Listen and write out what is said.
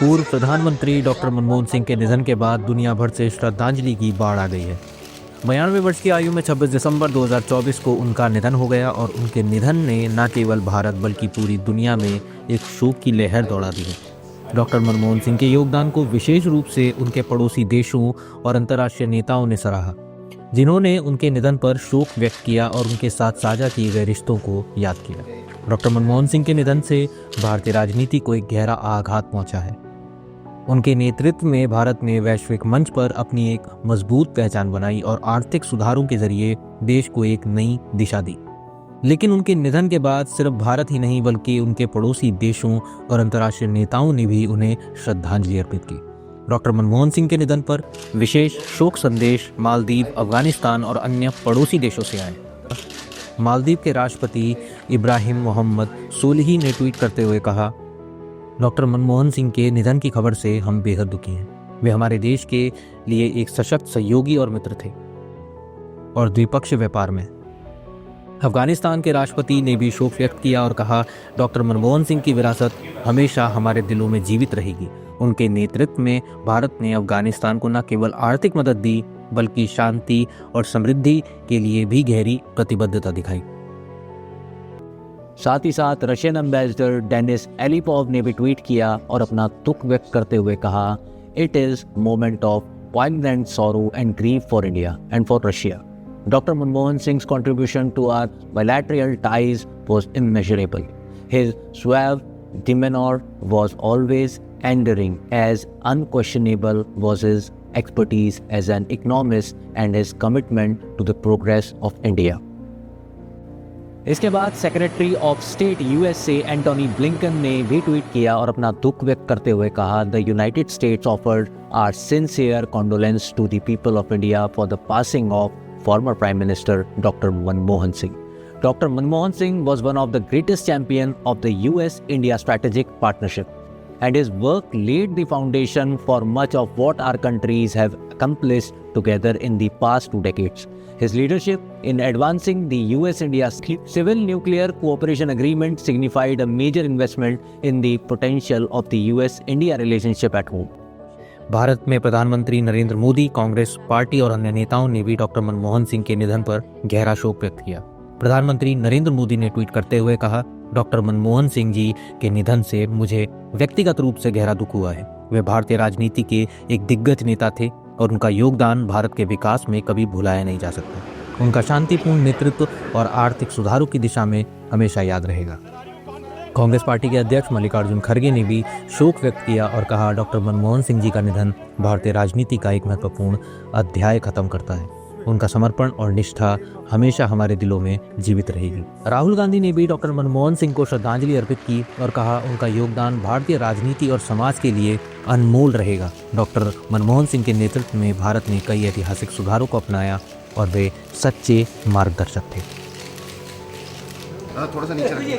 पूर्व प्रधानमंत्री डॉक्टर मनमोहन सिंह के निधन के बाद दुनिया भर से श्रद्धांजलि की बाढ़ आ गई है। 92 वर्ष की आयु में 26 दिसंबर 2024 को उनका निधन हो गया और उनके निधन ने न केवल भारत बल्कि पूरी दुनिया में एक शोक की लहर दौड़ा दी है। डॉक्टर मनमोहन सिंह के योगदान को विशेष रूप से उनके पड़ोसी देशों और अंतर्राष्ट्रीय नेताओं ने सराहा, जिन्होंने उनके निधन पर शोक व्यक्त किया और उनके साथ साझा किए गए रिश्तों को याद किया। डॉक्टर मनमोहन सिंह के निधन से भारतीय राजनीति को एक गहरा आघात पहुंचा है। उनके नेतृत्व में भारत ने वैश्विक मंच पर अपनी एक मजबूत पहचान बनाई और आर्थिक सुधारों के जरिए देश को एक नई दिशा दी। लेकिन उनके निधन के बाद सिर्फ भारत ही नहीं बल्कि उनके पड़ोसी देशों और अंतर्राष्ट्रीय नेताओं ने भी उन्हें श्रद्धांजलि अर्पित की। डॉक्टर मनमोहन सिंह के निधन पर विशेष शोक संदेश मालदीव, अफगानिस्तान और अन्य पड़ोसी देशों से आए। मालदीव के राष्ट्रपति इब्राहिम मोहम्मद सोलिही ने ट्वीट करते हुए कहा, डॉक्टर मनमोहन सिंह के निधन की खबर से हम बेहद दुखी हैं। वे हमारे देश के लिए एक सशक्त सहयोगी और मित्र थे और द्विपक्षीय व्यापार में। अफगानिस्तान के राष्ट्रपति ने भी शोक व्यक्त किया और कहा, डॉक्टर मनमोहन सिंह की विरासत हमेशा हमारे दिलों में जीवित रहेगी। उनके नेतृत्व में भारत ने अफगानिस्तान को न केवल आर्थिक मदद दी बल्कि शांति और समृद्धि के लिए भी गहरी प्रतिबद्धता दिखाई। साथ ही साथ रशियन एम्बेसडर डेनिस एलिपोव ने भी ट्वीट किया और अपना दुख व्यक्त करते हुए कहा, it is moment of poignant sorrow and grief for India and for Russia. Dr. Manmohan Singh's contribution to our bilateral ties was immeasurable. His suave demeanor was always endearing, as unquestionable was his expertise as an economist and his commitment to the progress of India. इसके बाद secretary of state USA Antony Blinken ने भी tweet किया और अपना दुख व्यक्त करते हुए कहा, the United States offered our sincere condolence to the people of India for the passing of former Prime Minister Dr. Manmohan Singh. Dr. Manmohan Singh was one of the greatest champions of the US-India strategic partnership, and his work laid the foundation for much of what our countries have accomplished together in the past 2 decades. His leadership in advancing the US-India Civil Nuclear Cooperation Agreement signified a major investment in the potential of the US-India relationship at home. Bharat में प्रधानमंत्री Narendra Modi, Congress party और अन्य नेताओं ने भी doctor Manmohan Singh के निधन पर गहरा शोक व्यक्त किया। प्रधानमंत्री नरेंद्र मोदी ने ट्वीट करते हुए कहा, डॉक्टर मनमोहन सिंह जी के निधन से मुझे व्यक्तिगत रूप से गहरा दुख हुआ है। वे भारतीय राजनीति के एक दिग्गज नेता थे और उनका योगदान भारत के विकास में कभी भुलाया नहीं जा सकता। उनका शांतिपूर्ण नेतृत्व और आर्थिक सुधारों की दिशा में हमेशा याद रहेगा। कांग्रेस पार्टी के अध्यक्ष मल्लिकार्जुन खड़गे ने भी शोक व्यक्त किया और कहा, डॉक्टर मनमोहन सिंह जी का निधन भारतीय राजनीति का एक महत्वपूर्ण अध्याय खत्म करता है। उनका समर्पण और निष्ठा हमेशा हमारे दिलों में जीवित रहेगी। राहुल गांधी ने भी डॉक्टर मनमोहन सिंह को श्रद्धांजलि अर्पित की और कहा, उनका योगदान भारतीय राजनीति और समाज के लिए अनमोल रहेगा। डॉक्टर मनमोहन सिंह के नेतृत्व में भारत ने कई ऐतिहासिक सुधारों को अपनाया और वे सच्चे मार्गदर्शक थे। थोड़ा सा नीचे रखिए।